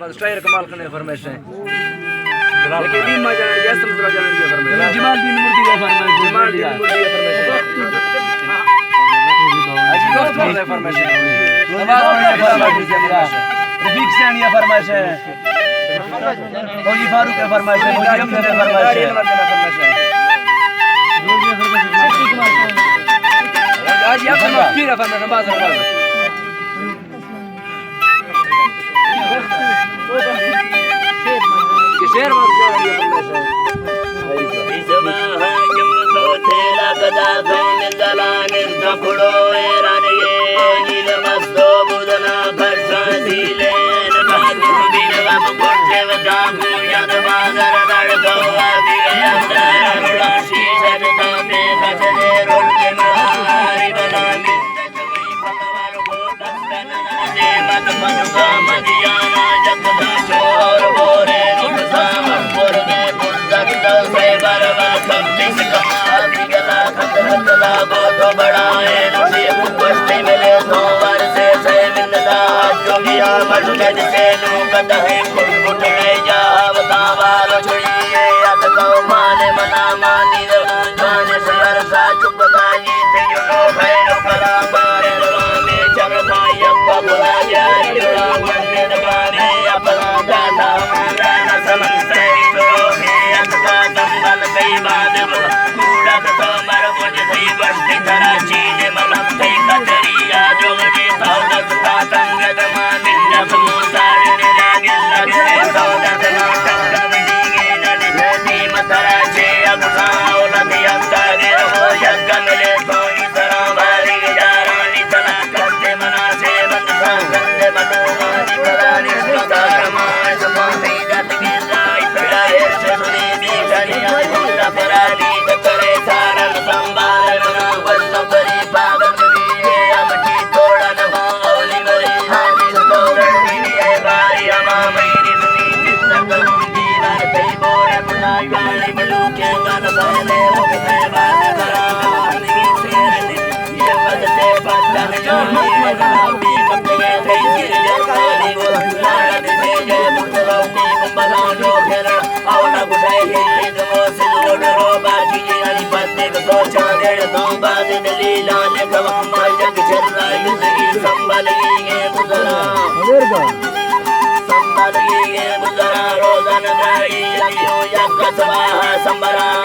बस टायर कमाल करने फरमाइश है लेकिन भी मजा है जैसे दूसरा जाने की फरमाइश जमालदीन मुर्दी का फरमाइश जमालदीन मुर्दी का फरमाइश अजी दोस्त बोल रहे फरमाइश नवाज फरमाइश रफीक सैनी का फरमाइश है फौजी फारूक का फरमाइश है फौजी अहमद का फरमाइश है आज ये फरमाइश की फरमाइश नवाज फरमाइश शेर मत जो ये फरमाइश है इसमा है जम तो थेला कदा कौन दलान तपड़ो एराने नील मस्तो बुदना फरसा दिले नकादु बिन गम कोठे वजा याद बाजार लड़को आदिले अंदर राशि सरता पे खजरे रोल के मारी बनामी तजवी भगवान को दस्तन दे मत मनुका मदियाना जगदा छोर बोरे मर्द से नू कदहे कुट ले जा बतावार छुड़िए अत को माने मना मानी माने सर सा चुप गाई ते नो भैरो कला मारे में चल भाई अब बुला जाए वन्ने दबाने अपना दादा मारा न समझते तो है अत का संबल कई बात कूड़ा तो मर मुझे सही बस्ती तरह चीज मन से कतरिया जो के सौदत का संगत माने संबरा